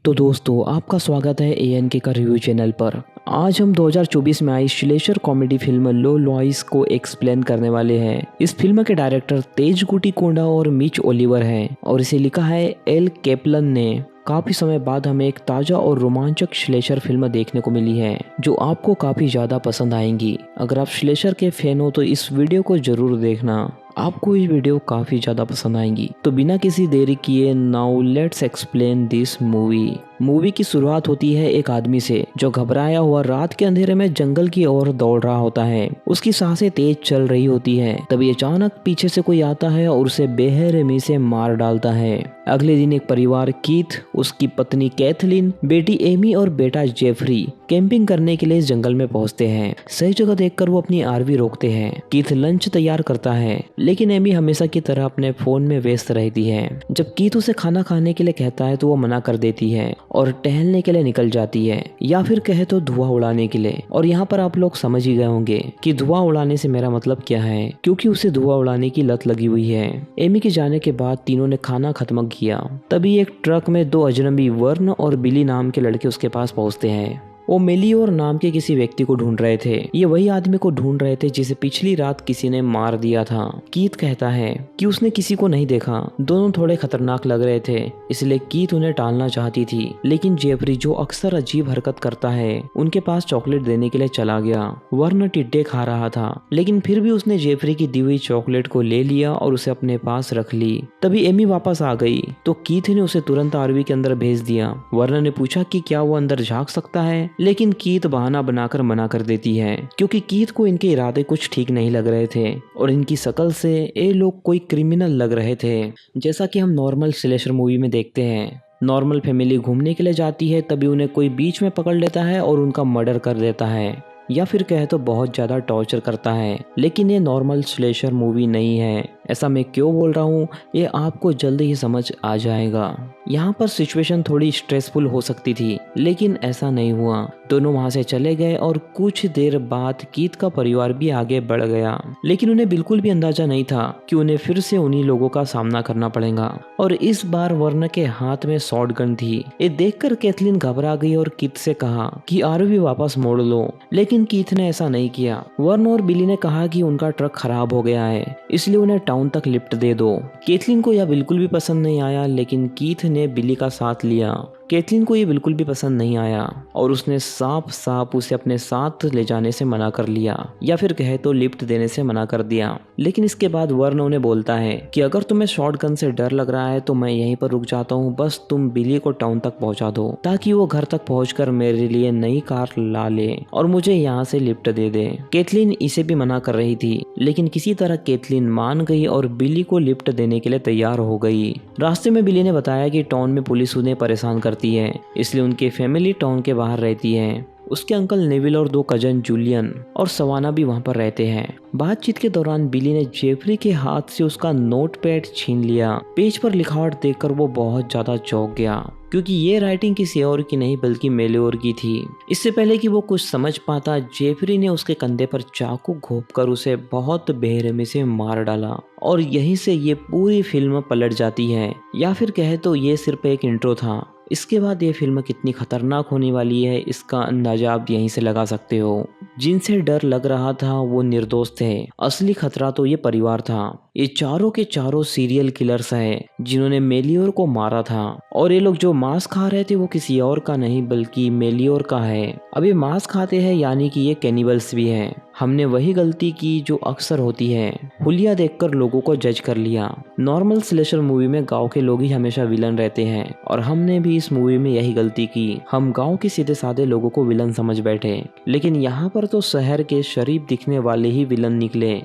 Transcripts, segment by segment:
तो दोस्तों आपका स्वागत है ANK का रिव्यू चैनल पर। आज हम 2024 में आई स्लेशर कॉमेडी फिल्म लो लॉइस को एक्सप्लेन करने वाले हैं। इस फिल्म के डायरेक्टर तेजगुटी कोंडा और मिच ओलिवर हैं और इसे लिखा है एल कैपलन ने। काफी समय बाद हमें एक ताजा और रोमांचक स्लेशर फिल्म देखने को मिली है जो आपको काफी ज्यादा पसंद आएंगी। अगर आप स्लेशर के फैन हो तो इस वीडियो को जरूर देखना, आपको ये वीडियो काफी ज्यादा पसंद आएंगी। तो बिना किसी देरी किए now let's explain this movie की शुरुआत होती है एक आदमी से जो घबराया हुआ रात के अंधेरे में जंगल की ओर दौड़ रहा होता है। उसकी सांसें तेज चल रही होती है। तभी अचानक पीछे से कोई आता है और उसे बेरहमी से मार डालता है। अगले दिन एक परिवार कीथ, उसकी पत्नी कैथलीन, बेटी एमी और बेटा जेफरी कैंपिंग करने के लिए इस जंगल में पहुंचते हैं। सही जगह देखकर वो अपनी आरवी रोकते हैं। कीथ लंच तैयार करता है लेकिन एमी हमेशा की तरह अपने फोन में व्यस्त रहती है। जब कीथ उसे खाना खाने के लिए कहता है तो वो मना कर देती है और टहलने के लिए निकल जाती है, या फिर कहे तो धुआं उड़ाने के लिए। और यहाँ पर आप लोग समझ ही गए होंगे कि धुआं उड़ाने से मेरा मतलब क्या है, क्योंकि उसे धुआं उड़ाने की लत लगी हुई है। एमी के जाने के बाद तीनों ने खाना खत्म किया। तभी एक ट्रक में दो अजनबी वर्न और बिली नाम के लड़के उसके पास पहुंचते हैं। वो मेलियोर नाम के किसी व्यक्ति को ढूंढ रहे थे। ये वही आदमी को ढूंढ रहे थे जिसे पिछली रात किसी ने मार दिया था। कीथ कहता है कि उसने किसी को नहीं देखा। दोनों थोड़े खतरनाक लग रहे थे, इसलिए कीथ उन्हें टालना चाहती थी। लेकिन जेफरी, जो अक्सर अजीब हरकत करता है, उनके पास चॉकलेट देने के लिए चला गया। वर्न टिड्डे खा रहा था, लेकिन फिर भी उसने जेफरी की दी हुई चॉकलेट को ले लिया और उसे अपने पास रख ली। तभी एमी वापस आ गई तो कीथ ने उसे तुरंत आरवी के अंदर भेज दिया। वर्न ने पूछा कि क्या वो अंदर झांक सकता है, लेकिन कीथ बहाना बनाकर मना कर देती है, क्योंकि कीथ को इनके इरादे कुछ ठीक नहीं लग रहे थे और इनकी शक्ल से ये लोग कोई क्रिमिनल लग रहे थे। जैसा कि हम नॉर्मल स्लेशर मूवी में देखते हैं, नॉर्मल फैमिली घूमने के लिए जाती है, तभी उन्हें कोई बीच में पकड़ लेता है और उनका मर्डर कर देता है, या फिर कहे तो बहुत ज्यादा टॉर्चर करता है। लेकिन ये नॉर्मल स्लेशर मूवी नहीं है। ऐसा मैं क्यों बोल रहा हूँ ये आपको जल्दी ही समझ आ जाएगा। यहाँ पर सिचुएशन थोड़ी स्ट्रेसफुल हो सकती थी, लेकिन ऐसा नहीं हुआ। दोनों वहाँ से चले गए और कुछ देर बाद कीथ का परिवार भी आगे बढ़ गया, लेकिन उन्हें बिल्कुल भी अंदाजा नहीं था कि उन्हें फिर से उन्हीं लोगों का सामना करना पड़ेगा। और इस बार वर्न के हाथ में शॉट गन थी। ये देखकर कैथलीन घबरा गई और कीथ से कहा कि आरवी वापस मोड़ लो, लेकिन कीथ ने ऐसा नहीं किया। वर्न और बिली ने कहा कि उनका ट्रक खराब हो गया है, इसलिए उन्हें टाउन तक लिफ्ट दे दो। कैथलीन को यह बिल्कुल भी पसंद नहीं आया, लेकिन कीथ ने बिली का साथ लिया। कैथलीन को ये बिल्कुल भी पसंद नहीं आया और उसने साफ साफ उसे अपने साथ ले जाने से मना कर लिया, या फिर कहे तो लिफ्ट देने से मना कर दिया। लेकिन इसके बाद वर्न उन्हें बोलता है कि अगर तुम्हें शॉटगन से डर लग रहा है तो मैं यहीं पर रुक जाता हूँ, बस तुम बिली को टाउन तक पहुंचा दो ताकि वो घर तक पहुंचकर मेरे लिए नई कार ला ले और मुझे यहाँ से लिफ्ट दे दे। कैथलीन इसे भी मना कर रही थी, लेकिन किसी तरह कैथलीन मान गई और बिली को लिफ्ट देने के लिए तैयार हो गई। रास्ते में बिली ने बताया कि टाउन में पुलिस उन्हें परेशान करती है, इसलिए उनकी फैमिली टाउन के बाहर रहती है। उसके अंकल नेविल और दो कजन जूलियन और सवाना भी वहां पर रहते हैं। बातचीत के दौरान बिली ने जेफरी के हाथ से उसका नोटपैड छीन लिया। पेज पर लिखावट देखकर वो बहुत ज्यादा चौंक गया, क्योंकि ये राइटिंग किसी और की नहीं बल्कि मेलियोर की थी। इससे पहले कि वो कुछ समझ पाता, जेफरी ने उसके कंधे पर चाकू घोंपकर उसे बहुत बेरहमी से मार डाला और यहीं से ये पूरी फिल्म पलट जाती है, या फिर कहे तो ये सिर्फ एक इंट्रो था। इसके बाद ये फिल्म कितनी खतरनाक होने वाली है इसका अंदाजा आप यहीं से लगा सकते हो। जिनसे डर लग रहा था वो निर्दोष थे, असली खतरा तो ये परिवार था। ये चारों के चारों सीरियल किलर्स हैं जिन्होंने मेलियोर को मारा था, और ये लोग जो मांस खा रहे थे वो किसी और का नहीं बल्कि मेलियोर का है। अब ये मांस खाते हैं यानी कि ये कैनिबल्स भी हैं। हमने वही गलती की जो अक्सर होती है, हुलिया देखकर लोगों को जज कर लिया। नॉर्मल स्लेशर मूवी में गांव के लोग ही हमेशा विलन रहते हैं और हमने भी इस मूवी में यही गलती की। हम गांव के सीधे साधे लोगों को विलन समझ बैठे, लेकिन यहाँ पर तो शहर के शरीफ दिखने वाले ही विलन निकले,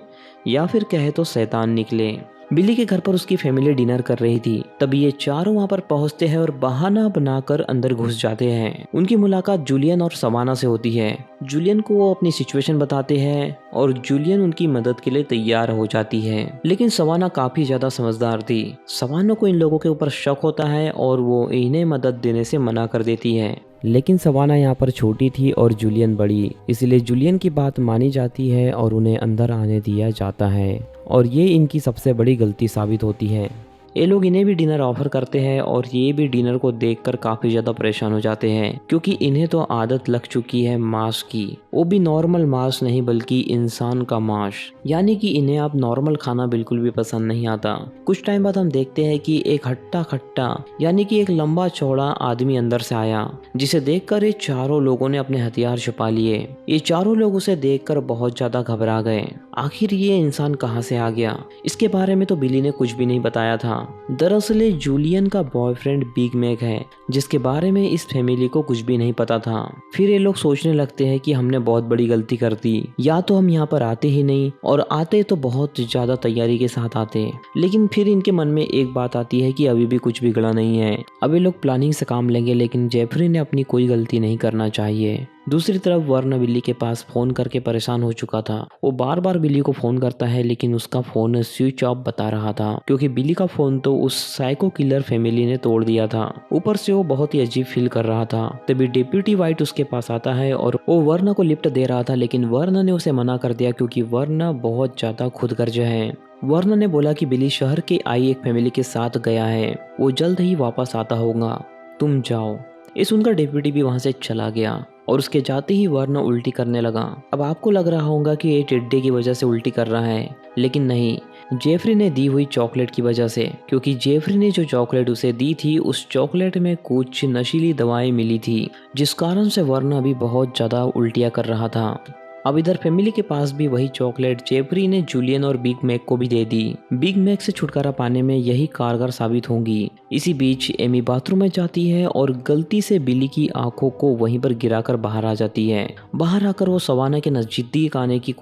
या फिर कहे तो शैतान निकले। बिली के घर पर उसकी फैमिली डिनर कर रही थी। तभी ये चारों वहां पर पहुंचते हैं और बहाना बनाकर अंदर घुस जाते हैं। उनकी मुलाकात जूलियन और सवाना से होती है। जूलियन को वो अपनी सिचुएशन बताते हैं और जूलियन उनकी मदद के लिए तैयार हो जाती है, लेकिन सवाना काफी ज्यादा समझदार थी। सवाना को इन लोगों के ऊपर शक होता है और वो इन्हें मदद देने से मना कर देती है। लेकिन सवाना यहाँ पर छोटी थी और जूलियन बड़ी, इसलिए जूलियन की बात मानी जाती है और उन्हें अंदर आने दिया जाता है, और ये इनकी सबसे बड़ी गलती साबित होती है। ये लोग इन्हें भी डिनर ऑफर करते हैं और ये भी डिनर को देखकर काफी ज्यादा परेशान हो जाते हैं क्योंकि इन्हें तो आदत लग चुकी है मांस की, वो भी नॉर्मल मांस नहीं बल्कि इंसान का मांस, यानी कि इन्हें अब नॉर्मल खाना बिल्कुल भी पसंद नहीं आता। कुछ टाइम बाद हम देखते हैं कि एक हट्टा खट्टा यानी कि एक लंबा चौड़ा आदमी अंदर से आया, जिसे देखकर ये चारों लोगों ने अपने हथियार छुपा लिए। ये चारों लोग उसे देखकर बहुत ज्यादा घबरा गए। आखिर ये इंसान कहाँ से आ गया, इसके बारे में तो बिली ने कुछ भी नहीं बताया था। दरअसल ये जूलियन का बॉयफ्रेंड बिग मैक है, जिसके बारे में इस फैमिली को कुछ भी नहीं पता था। फिर ये लोग सोचने लगते हैं कि हमने बहुत बड़ी गलती कर दी, या तो हम यहाँ पर आते ही नहीं, और आते तो बहुत ज्यादा तैयारी के साथ आते। लेकिन फिर इनके मन में एक बात आती है कि अभी भी कुछ बिगड़ा नहीं है, अब ये लोग प्लानिंग से काम लेंगे, लेकिन जेफरी ने अपनी कोई गलती नहीं करना चाहिए। दूसरी तरफ वर्ण बिल्ली के पास फोन करके परेशान हो चुका था। वो बार बार बिल्ली को फोन करता है लेकिन उसका फोन स्विच ऑफ बता रहा था क्योंकि बिल्ली का फोन तो उस साइको किलर फैमिली ने तोड़ दिया था। ऊपर से वो बहुत ही अजीब फील कर रहा था। तभी डिप्टी वाइट उसके पास आता है और वो वर्ण को लिफ्ट दे रहा था, लेकिन वर्ण ने उसे मना कर दिया क्योंकि वर्ण बहुत ज्यादा खुदगर्ज है। वर्ण ने बोला कि बिल्ली शहर के आई एक फैमिली के साथ गया है, वो जल्द ही वापस आता होगा, तुम जाओ। ये सुनकर डिप्टी भी वहां से चला गया और उसके जाते ही वर्ण उल्टी करने लगा। अब आपको लग रहा होगा कि ये टिड्डे की वजह से उल्टी कर रहा है, लेकिन नहीं, जेफरी ने दी हुई चॉकलेट की वजह से, क्योंकि जेफरी ने जो चॉकलेट उसे दी थी उस चॉकलेट में कुछ नशीली दवाएं मिली थी, जिस कारण से वर्ण अभी बहुत ज्यादा उल्टियां कर रहा था। अब इधर फैमिली के पास भी वही चॉकलेट जेफरी ने जूलियन और बिग मैक को भी दे दी। बिग मैक से छुटकारा पाने में यही कारगर साबित होंगी। इसी बीच एमी बाथरूम में जाती है और गलती से बिली की आंखों को वहीं पर गिराकर बाहर आ जाती है। बाहर आकर वो सवाना के नजदीक आने की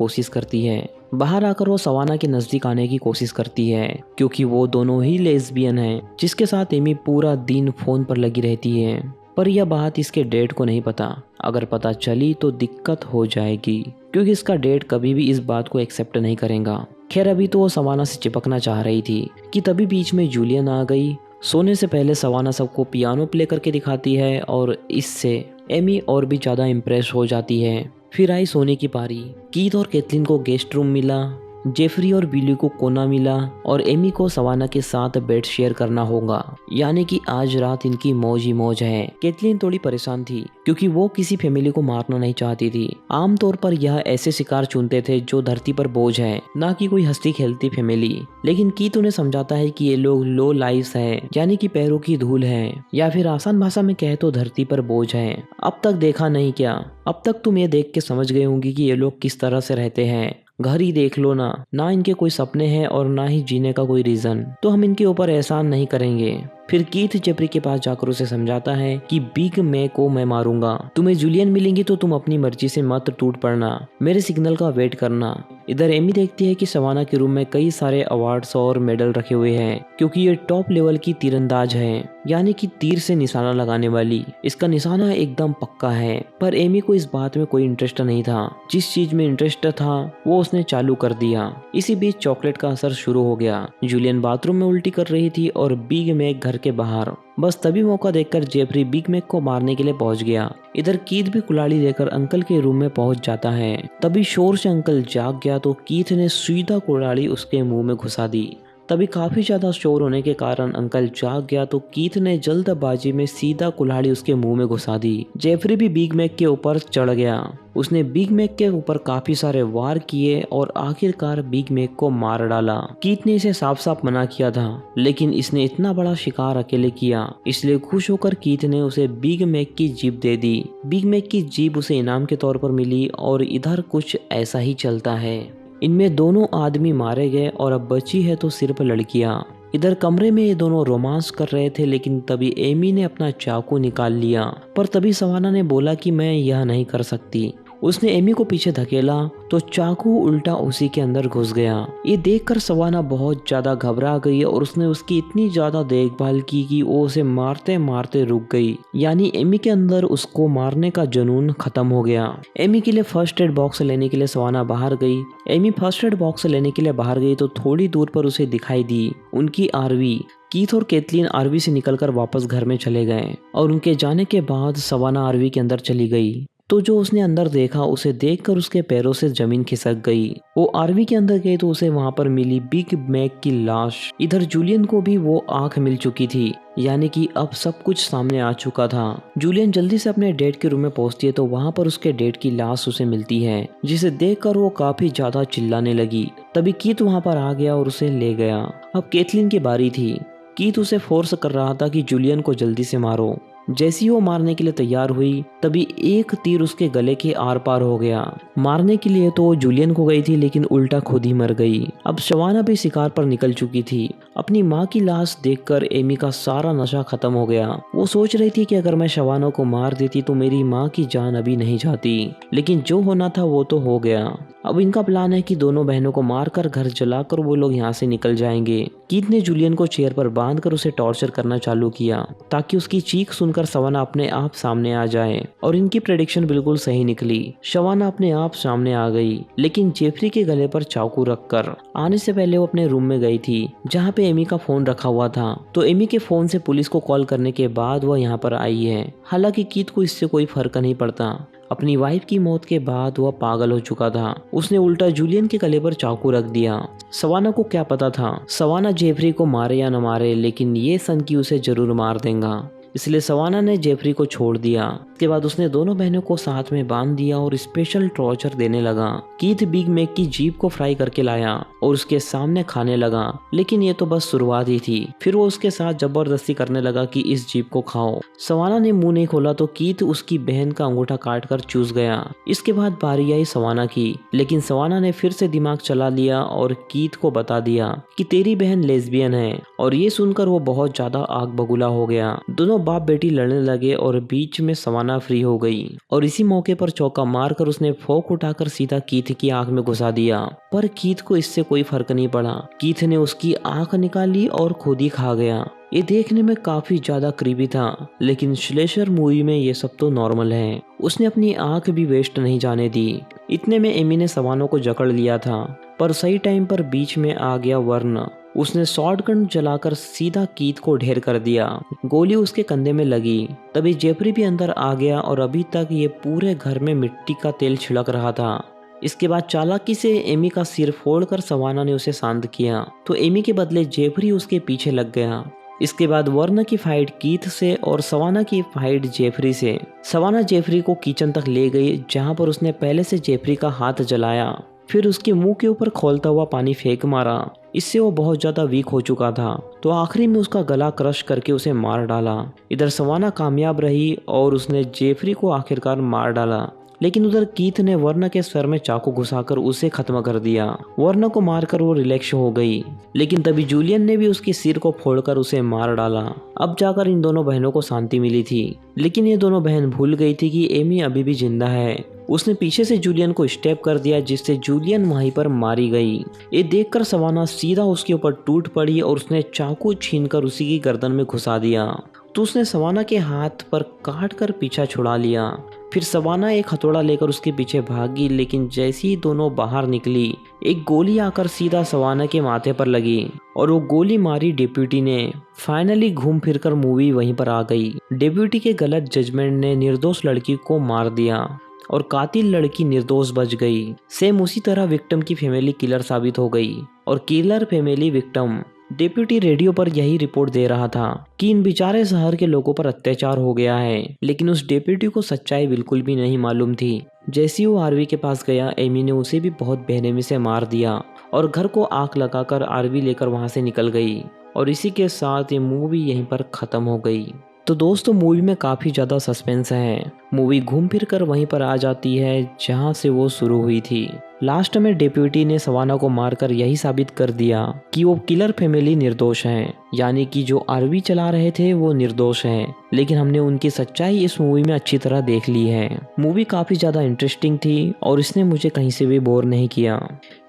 कोशिश करती है क्योंकि वो दोनों ही लेस्बियन हैं, जिसके साथ एमी पूरा दिन फोन पर लगी रहती है। पर यह बात इसके डैड को नहीं पता। अगर पता चली तो दिक्कत हो जाएगी क्योंकि इसका डैड कभी भी इस बात को एक्सेप्ट नहीं करेगा। खैर अभी तो वो सवाना से चिपकना चाह रही थी कि तभी बीच में जूलियन आ गई। सोने से पहले सवाना सबको पियानो प्ले करके दिखाती है और इससे एमी और भी ज्यादा इम्प्रेस हो जाती है। फिर आई सोने की पारी। कीथ और कैथलीन को गेस्ट रूम मिला, जेफरी और बिली को कोना मिला और एमी को सवाना के साथ बेड शेयर करना होगा, यानी कि आज रात इनकी मौज ही मौज है। कैथलीन थोड़ी परेशान थी क्योंकि वो किसी फैमिली को मारना नहीं चाहती थी। आमतौर पर यह ऐसे शिकार चुनते थे जो धरती पर बोझ है, ना कि कोई हंसती खेलती फैमिली। लेकिन कीथ उन्हें समझाता है कि ये लोग लो लाइफ है, यानी कि पैरों की धूल है, या फिर आसान भाषा में कहे तो धरती पर बोझ है। अब तक देखा नहीं क्या, अब तक तुम ये देख के समझ गए होंगे कि ये लोग किस तरह से रहते हैं। घर ही देख लो ना इनके कोई सपने हैं और ना ही जीने का कोई रीजन, तो हम इनके ऊपर एहसान नहीं करेंगे। फिर कीथ जेफरी के पास जाकर उसे समझाता है कि बिग मैक को मैं मारूंगा, तुम्हें जूलियन मिलेंगी तो तुम अपनी मर्जी से मत टूट पड़ना, मेरे सिग्नल का वेट करना। इधर एमी देखती है कि सवाना के रूम में कई सारे अवार्ड्स और मेडल रखे हुए हैं क्योंकि ये टॉप लेवल की तीरंदाज है, यानी कि तीर से निशाना लगाने वाली। इसका निशाना एकदम पक्का है। पर एमी को इस बात में कोई इंटरेस्ट नहीं था। जिस चीज में इंटरेस्ट था वो उसने चालू कर दिया। इसी बीच चॉकलेट का असर शुरू हो गया। जूलियन बाथरूम में उल्टी कर रही थी और बिग मैक घर के बाहर। बस तभी मौका देखकर जेफरी बिग मैक को मारने के लिए पहुंच गया। इधर कीथ भी कुल्हाड़ी लेकर अंकल के रूम में पहुंच जाता है। तभी शोर से अंकल जाग गया तो कीथ ने सीधा कुल्हाड़ी उसके मुंह में घुसा दी। तभी काफी ज्यादा शोर होने के कारण अंकल जाग गया तो कीथ ने जल्दबाजी में सीधा कुल्हाड़ी उसके मुंह में घुसा दी। जेफरी भी बिग मैक के ऊपर चढ़ गया। उसने बिग मैक के ऊपर काफी सारे वार किए और आखिरकार बिग मैक को मार डाला। कीथ ने इसे साफ साफ मना किया था, लेकिन इसने इतना बड़ा शिकार अकेले किया, इसलिए खुश होकर कीथ ने उसे बिग मैक की जीप दे दी। बिग मैक की जीप उसे इनाम के तौर पर मिली और इधर कुछ ऐसा ही चलता है। इनमें दोनों आदमी मारे गए और अब बची है तो सिर्फ लड़कियां। इधर कमरे में ये दोनों रोमांस कर रहे थे, लेकिन तभी एमी ने अपना चाकू निकाल लिया। पर तभी सवाना ने बोला कि मैं यह नहीं कर सकती। उसने एमी को पीछे धकेला तो चाकू उल्टा उसी के अंदर घुस गया। ये देखकर सवाना बहुत ज्यादा घबरा गई और उसने उसकी इतनी ज्यादा देखभाल की कि वो उसे मारते मारते रुक गई। यानी एमी के अंदर उसको मारने का जुनून खत्म हो गया। एमी के लिए फर्स्ट एड बॉक्स लेने के लिए सवाना बाहर गई। एमी फर्स्ट एड बॉक्स लेने के लिए बाहर गई तो थोड़ी दूर पर उसे दिखाई दी उनकी आरवी। कीथ और कैथलीन आरवी से निकलकर वापस घर में चले गए और उनके जाने के बाद सवाना आरवी के अंदर चली गई तो जो उसने अंदर देखा उसे देखकर उसके पैरों से जमीन खिसक गई। वो आरवी के अंदर गए तो उसे वहां पर मिली बिग मैक की लाश। इधर जूलियन को भी वो आंख मिल चुकी थी, यानी कि अब सब कुछ सामने आ चुका था। जूलियन जल्दी से अपने डैड के रूम में पहुंचती है तो वहां पर उसके डैड की लाश उसे मिलती है, जिसे देखकर वो काफी ज्यादा चिल्लाने लगी। तभी कीथ वहां पर आ गया और उसे ले गया। अब कैथलीन की बारी थी। कीथ उसे फोर्स कर रहा था कि जूलियन को जल्दी से मारो। जैसी वो मारने के लिए तैयार हुई तभी एक तीर उसके गले के आर पार हो गया। मारने के लिए तो वो जूलियन को गई थी लेकिन उल्टा खुद ही मर गई। अब शवाना भी शिकार पर निकल चुकी थी। अपनी माँ की लाश देखकर एमी का सारा नशा खत्म हो गया। वो सोच रही थी कि अगर मैं शवाना को मार देती तो मेरी माँ की जान अभी नहीं जाती, लेकिन जो होना था वो तो हो गया। अब इनका प्लान है कि दोनों बहनों को मारकर घर जलाकर वो लोग यहाँ से निकल जाएंगे। कीथ ने जूलियन को चेयर पर बांधकर उसे टॉर्चर करना चालू किया ताकि उसकी चीख सुनकर शवाना अपने आप सामने आ जाए, और इनकी प्रेडिक्शन बिल्कुल सही निकली। शवाना अपने आप सामने आ गई, लेकिन जेफरी के गले पर चाकू रखकर। आने से पहले वो अपने रूम में गई थी जहाँ पे एमी का फोन रखा हुआ था, तो एमी के फोन से पुलिस को कॉल करने के बाद वह यहाँ पर आई है। हालांकि कीथ को इससे कोई फर्क नहीं पड़ता। अपनी वाइफ की मौत के बाद वह पागल हो चुका था। उसने उल्टा जूलियन के गले पर चाकू रख दिया। शवाना को क्या पता था शवाना जेफरी को मारे या न मारे, लेकिन ये सनकी उसे जरूर मार देगा। इसलिए शवाना ने जेफरी को छोड़ दिया। इसके बाद उसने दोनों बहनों को साथ में बांध दिया और स्पेशल टॉर्चर देने लगा। कीथ बिग मैक की जीप को फ्राई करके लाया और उसके सामने खाने लगा, लेकिन ये तो बस शुरुआत ही थी। फिर वो उसके साथ जबरदस्ती करने लगा कि इस जीप को खाओ। शवाना ने मुंह नहीं खोला तो कीथ उसकी बहन का अंगूठा काट कर चूस गया। इसके बाद बारी आई शवाना की, लेकिन शवाना ने फिर से दिमाग चला लिया और कीथ को बता दिया कि तेरी बहन लेस्बियन है, और ये सुनकर वो बहुत ज्यादा आग बबूला हो गया। दोनों बाप बेटी लड़ने लगे और बीच में शवाना फ्री हो गई, और इसी मौके पर चौका मारकर उसने फोक उठाकर सीधा कीथ की आंख में घुसा दिया। पर कीथ को इससे कोई फर्क नहीं पड़ा। कीथ ने उसकी आंख निकाली और खुद ही खा गया। ये देखने में काफी ज्यादा क्रीपी था, लेकिन स्लेशर मूवी में ये सब तो नॉर्मल है। उसने अपनी आंख भी वेस्ट नहीं जाने दी। इतने में एमी ने शवानों को जकड़ लिया था, पर सही टाइम पर बीच में आ गया वर्ण। उसने शॉटगन जलाकर सीधा कीथ को ढेर कर दिया। गोली उसके कंधे में लगी। तभी जेफरी भी अंदर आ गया और अभी तक ये पूरे घर में मिट्टी का तेल छिड़क रहा था। इसके बाद चालाकी से एमी का सिर फोड़कर शवाना ने उसे शांत किया, तो एमी के बदले जेफरी उसके पीछे लग गया। इसके बाद वर्ण की फाइट कीथ से और शवाना की फाइट जेफरी से। शवाना जेफरी को किचन तक ले गई, जहां पर उसने पहले से जेफरी का हाथ जलाया, फिर उसके मुंह के ऊपर खौलता हुआ पानी फेंक मारा। इससे वो बहुत ज्यादा वीक हो चुका था, तो आखिरी में उसका गला क्रश करके उसे मार डाला। इधर शवाना कामयाब रही और उसने जेफरी को आखिरकार मार डाला, लेकिन उधर कीथ ने वर्ण के सर में चाकू घुसाकर उसे खत्म कर दिया। वर्ण को मारकर वो रिलैक्स हो गई, लेकिन तभी जूलियन ने भी उसके सिर को फोड़कर उसे मार डाला। अब जाकर इन दोनों बहनों को शांति मिली थी, लेकिन ये दोनों बहन भूल गई थी कि एमी अभी भी जिंदा है। उसने पीछे से जूलियन को स्टेप कर दिया, जिससे जूलियन वहीं पर मारी गई। ये देखकर शवाना सीधा उसके ऊपर टूट पड़ी और उसने चाकू छीनकर उसी की गर्दन में घुसा दिया। तो उसने शवाना के हाथ पर काट कर पीछा छुड़ा लिया। फिर शवाना एक हथौड़ा लेकर उसके पीछे भागी, लेकिन जैसे ही दोनों बाहर निकली, एक गोली आकर सीधा शवाना के माथे पर लगी और वो गोली मारी डिप्यूटी ने। फाइनली घूम फिरकर मूवी वहीं पर आ गई। डिप्यूटी के गलत जजमेंट ने निर्दोष लड़की को मार दिया और कातिल लड़की निर्दोष बच गई। सेम उसी तरह विक्टिम की फैमिली किलर साबित हो गई और killer family victim. Deputy radio पर यही रिपोर्ट दे रहा था कि इन बेचारे शहर के लोगों पर अत्याचार हो गया है, लेकिन उस डिप्यूटी को सच्चाई बिल्कुल भी नहीं मालूम थी। जैसे वो आरवी के पास गया, एमी ने उसे भी बहुत बेरहमी से मार दिया और घर को आग लगाकर आरवी लेकर वहां से निकल गई। और इसी के साथ ये मूवी यहीं पर खत्म हो गई। तो दोस्तों, मूवी में काफ़ी ज़्यादा सस्पेंस है। मूवी घूम फिर कर वहीं पर आ जाती है जहां से वो शुरू हुई थी। लास्ट में डिप्यूटी ने शवाना को मारकर यही साबित कर दिया कि वो किलर फैमिली निर्दोष है, यानी कि जो आरवी चला रहे थे वो निर्दोष हैं। लेकिन हमने उनकी सच्चाई इस मूवी में अच्छी तरह देख ली है। मूवी काफ़ी ज़्यादा इंटरेस्टिंग थी और इसने मुझे कहीं से भी बोर नहीं किया।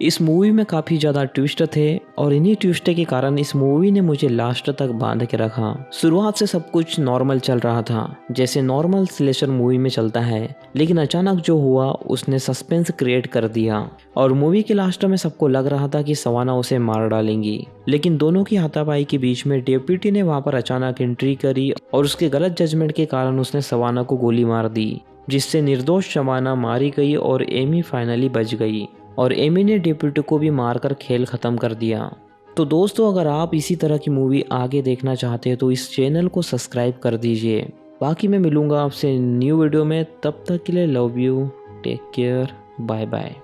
इस मूवी में काफ़ी ज़्यादा ट्विस्ट थे और इन्हीं ट्विस्ट के कारण इस मूवी ने मुझे लास्ट तक बांध के रखा। शुरुआत से सब कुछ नॉर्मल चल रहा था, जैसे नॉर्मल स्लेशर मूवी मूवी में चलता है, लेकिन अचानक जो हुआ उसने सस्पेंस क्रिएट कर दिया और मूवी के लास्ट में सबको लग रहा था कि सवाना उसे मार डालेंगी, लेकिन दोनों की हाथापाई के बीच में डेप्यूटी ने वहां पर अचानक एंट्री करी और उसके गलत जजमेंट के कारण उसने सवाना को गोली मार दी, जिससे निर्दोष सवाना मारी गई और एमी फाइनली बच गई और एमी ने डेप्यूटी को भी मारकर खेल खत्म कर दिया। तो दोस्तों, अगर आप इसी तरह की मूवी आगे देखना चाहते हैं तो इस चैनल को सब्सक्राइब कर दीजिए। बाकी मैं मिलूंगा आपसे न्यू वीडियो में, तब तक के लिए love you, take care, bye bye.